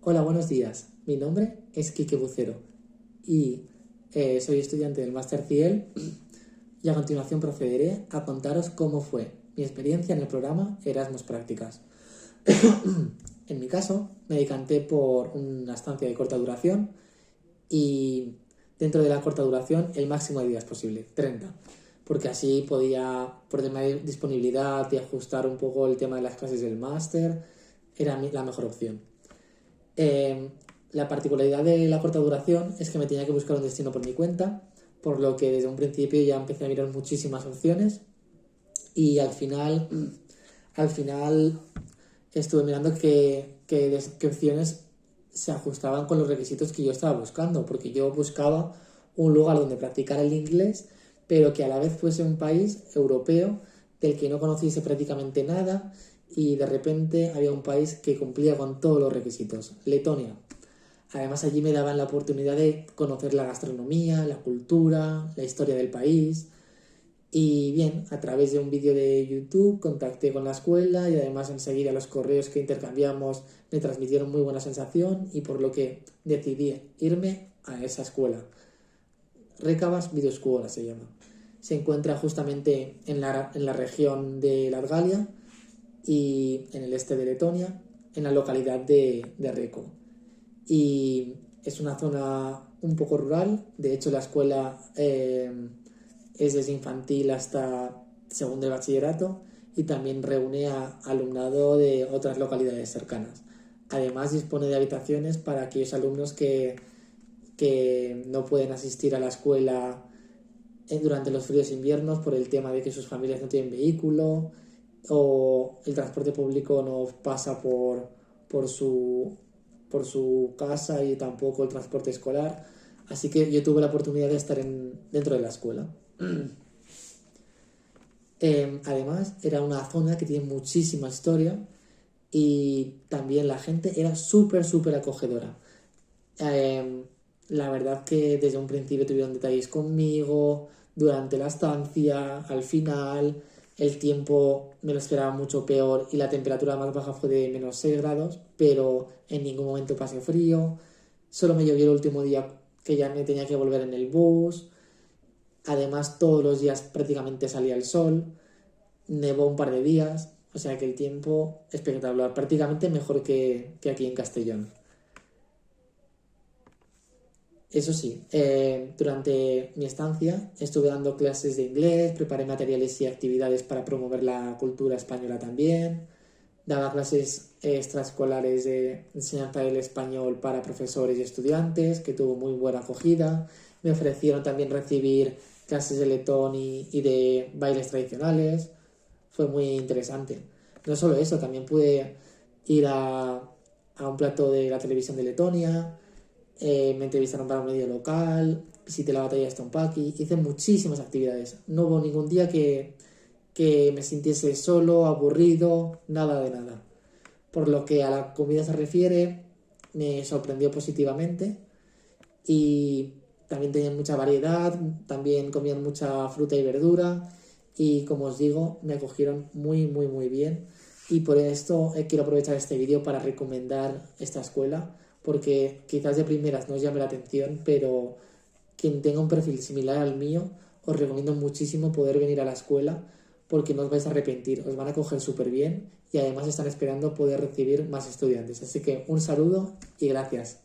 Hola, buenos días. Mi nombre es Quique Bucero y soy estudiante del Máster CIEL y a continuación procederé a contaros cómo fue mi experiencia en el programa Erasmus Prácticas. En mi caso, me decanté por una estancia de corta duración y dentro de la corta duración el máximo de días posible, 30, porque así podía, por tema de disponibilidad y ajustar un poco el tema de las clases del máster, era la mejor opción. Eh, la particularidad de la corta duración es que me tenía que buscar un destino por mi cuenta, por lo que desde un principio ya empecé a mirar muchísimas opciones y al final estuve mirando qué opciones se ajustaban con los requisitos que yo estaba buscando, porque yo buscaba un lugar donde practicar el inglés, pero que a la vez fuese un país europeo del que no conociese prácticamente nada y de repente había un país que cumplía con todos los requisitos, Letonia. Además allí me daban la oportunidad de conocer la gastronomía, la cultura, la historia del país. Y bien, a través de un vídeo de YouTube contacté con la escuela y además enseguida los correos que intercambiamos me transmitieron muy buena sensación y por lo que decidí irme a esa escuela. Reykjavik Videoescola se llama. Se encuentra justamente en la región de Latgalia y en el este de Letonia, en la localidad de Reko. Y es una zona un poco rural, de hecho la escuela es desde infantil hasta segundo de bachillerato y también reúne a alumnado de otras localidades cercanas. Además dispone de habitaciones para aquellos alumnos que no pueden asistir a la escuela durante los fríos inviernos por el tema de que sus familias no tienen vehículo o el transporte público no pasa por su casa y tampoco el transporte escolar. Así que yo tuve la oportunidad de estar dentro de la escuela. Además, era una zona que tiene muchísima historia y también la gente era súper acogedora. La verdad que desde un principio tuvieron detalles conmigo, durante la estancia, al final, el tiempo me lo esperaba mucho peor y la temperatura más baja fue de -6 grados, pero en ningún momento pasé frío. Solo me llovió el último día que ya me tenía que volver en el bus. Además, todos los días prácticamente salía el sol. Nevó un par de días, o sea que el tiempo espectacular, prácticamente mejor que aquí en Castellón. Eso sí, durante mi estancia estuve dando clases de inglés, preparé materiales y actividades para promover la cultura española también, daba clases extraescolares de enseñanza del español para profesores y estudiantes, que tuvo muy buena acogida. Me ofrecieron también recibir clases de letón y de bailes tradicionales. Fue muy interesante. No solo eso, también pude ir a un plato de la televisión de Letonia, me entrevistaron para un medio local, visité la batalla de Stonepaki, hice muchísimas actividades. No hubo ningún día que me sintiese solo, aburrido, nada de nada. Por lo que a la comida se refiere, me sorprendió positivamente y también tenían mucha variedad, también comían mucha fruta y verdura y como os digo, me acogieron muy bien y por esto quiero aprovechar este vídeo para recomendar esta escuela porque quizás de primeras no os llame la atención, pero quien tenga un perfil similar al mío, os recomiendo muchísimo poder venir a la escuela porque no os vais a arrepentir, os van a acoger súper bien y además están esperando poder recibir más estudiantes. Así que un saludo y gracias.